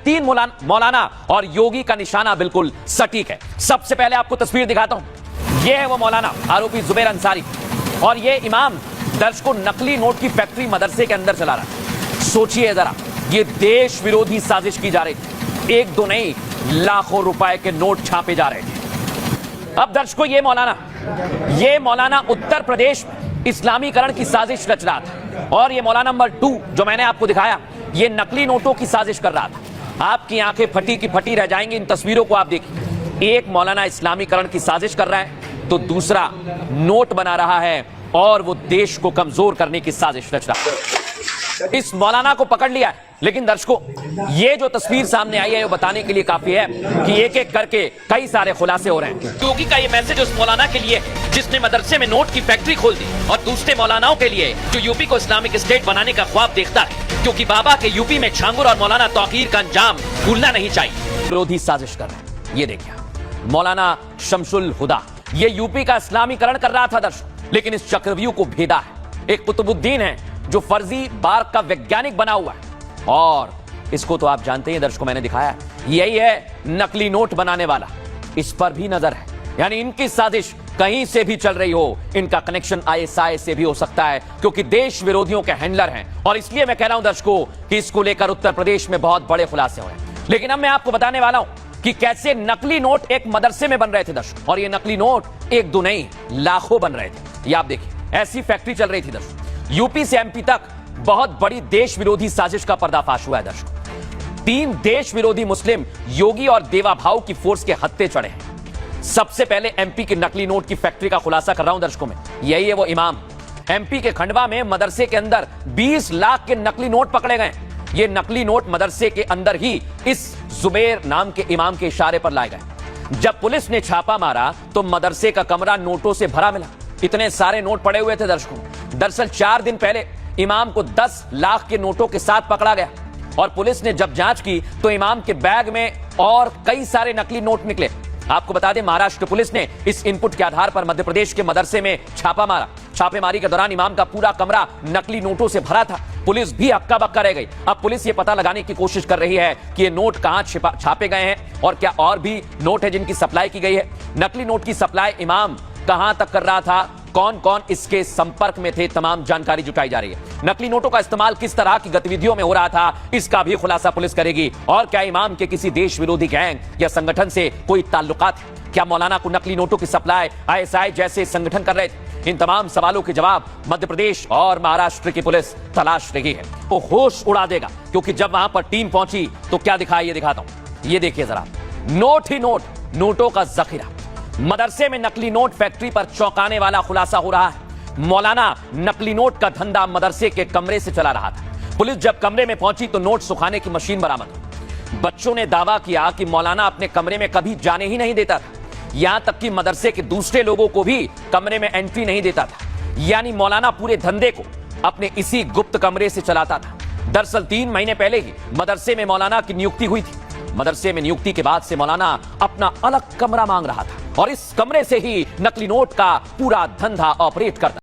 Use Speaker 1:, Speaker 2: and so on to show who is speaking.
Speaker 1: तीन मौलाना और योगी का निशाना बिल्कुल सटीक है। सबसे पहले आपको तस्वीर दिखाता हूं। यह है वो मौलाना आरोपी जुबैर अंसारी और ये इमाम दर्शकों नकली नोट की फैक्ट्री मदरसे के अंदर चला रहा है। सोचिए जरा, ये देश विरोधी साजिश की जा रही थी। एक दो नहीं, लाखों रुपए के नोट छापे जा रहे थे। अब दर्शकों, ये मौलाना उत्तर प्रदेश इस्लामीकरण की साजिश रच रहा था और ये मौलाना नंबर 2 जो मैंने आपको दिखाया, ये नकली नोटों की साजिश कर रहा था। आपकी आंखें फटी की फटी रह जाएंगी इन तस्वीरों को आप देखिए। एक मौलाना इस्लामीकरण की साजिश कर रहा है तो दूसरा नोट बना रहा है और वो देश को कमजोर करने की साजिश रच रहा है। इस मौलाना को पकड़ लिया है, लेकिन दर्शकों ये जो तस्वीर सामने आई है वो बताने के लिए काफी है कि एक एक करके कई सारे खुलासे हो रहे हैं। योगी का ये मैसेज उस मौलाना के लिए जिसने मदरसे में नोट की फैक्ट्री खोल दी और दूसरे मौलानाओं के लिए जो यूपी को इस्लामिक स्टेट बनाने का ख्वाब देखता है, क्योंकि बाबा के यूपी में छांगुर और मौलाना तौकीर का अंजाम भूलना नहीं चाहिए। विरोधी साजिश कर रहे हैं। ये देखिए मौलाना शमसुल हुदा, ये यूपी का इस्लामीकरण कर रहा था दर्शकों, लेकिन इस चक्रव्यूह को भेदा है। एक कुतुबुद्दीन है जो फर्जी बार्क का वैज्ञानिक बना हुआ है और इसको तो आप जानते हैं दर्शकों, मैंने दिखाया, यही है नकली नोट बनाने वाला। इस पर भी नजर है, यानी इनकी साजिश कहीं से भी चल रही हो। इनका कनेक्शन आईएसआई से भी हो सकता है क्योंकि देश विरोधियों के हैंडलर हैं। और इसलिए मैं कह रहा हूं दर्शकों कि इसको लेकर उत्तर प्रदेश में बहुत बड़े खुलासे हुए। लेकिन अब मैं आपको बताने वाला हूं कि कैसे नकली नोट एक मदरसे में बन रहे थे दर्शकों, और ये नकली नोट एक दो नहीं, लाखों बन रहे थे। ये आप देखिए, ऐसी फैक्ट्री चल रही थी दर्शकों। यूपी से एमपी तक बहुत बड़ी देश विरोधी साजिश का पर्दाफाश हुआ है दर्शकों। 3 देश विरोधी मुस्लिम योगी और देवा भाऊ की फोर्स के हत्थे चढ़े हैं। सबसे पहले एमपी की नकली नोट की फैक्ट्री का खुलासा कर रहा हूं दर्शकों में। यही है वो इमाम। एमपी के खंडवा में मदरसे के अंदर 20 लाख के नकली नोट पकड़े गए। ये नकली नोट मदरसे के अंदर ही इस जुबैर नाम के इमाम के इशारे पर लाए गए। जब पुलिस ने छापा मारा तो मदरसे का कमरा नोटों से भरा मिला। इतने सारे नोट पड़े हुए थे दर्शकों। दरअसल 4 दिन पहले इमाम को 10 लाख के नोटों के साथ पकड़ा गया और पुलिस ने जब जांच की तो इमाम के बैग में और कई सारे नकली नोट निकले। आपको बता दें, महाराष्ट्र पुलिस ने इस इनपुट के आधार पर मध्य प्रदेश के मदरसे में छापा मारा। छापेमारी के दौरान इमाम का पूरा कमरा नकली नोटों से भरा था। पुलिस भी हक्का बक्का रह गई। अब पुलिस ये पता लगाने की कोशिश कर रही है कि ये नोट कहां छापे गए हैं और क्या और भी नोट है जिनकी सप्लाई की गई है। नकली नोट की सप्लाई इमाम कहां तक कर रहा था, कौन कौन इसके संपर्क में थे, तमाम जानकारी जुटाई जा रही है। नकली नोटों का इस्तेमाल किस तरह की गतिविधियों में हो रहा था, इसका भी खुलासा पुलिस करेगी। और क्या इमाम के किसी देश विरोधी गैंग या संगठन से कोई ताल्लुकात है? क्या मौलाना को नकली नोटों की सप्लाई आईएसआई जैसे संगठन कर रहे थे? इन तमाम सवालों के जवाब मध्य प्रदेश और महाराष्ट्र की पुलिस तलाश रही है। वो होश उड़ा देगा क्योंकि जब वहां पर टीम पहुंची तो क्या दिखाया, ये दिखाता हूं। ये देखिए जरा, नोट ही नोट, नोटों का जखीरा। मदरसे में नकली नोट फैक्ट्री पर चौंकाने वाला खुलासा हो रहा है। मौलाना नकली नोट का धंधा मदरसे के कमरे से चला रहा था। पुलिस जब कमरे में पहुंची तो नोट सुखाने की मशीन बरामद हुई। बच्चों ने दावा किया कि मौलाना अपने कमरे में कभी जाने ही नहीं देता था। यहां तक कि मदरसे के दूसरे लोगों को भी कमरे में एंट्री नहीं देता था। यानी मौलाना पूरे धंधे को अपने इसी गुप्त कमरे से चलाता था। दरअसल 3 महीने पहले ही मदरसे में मौलाना की नियुक्ति हुई थी। मदरसे में नियुक्ति के बाद से मौलाना अपना अलग कमरा मांग रहा था और इस कमरे से ही नकली नोट का पूरा धंधा ऑपरेट करता।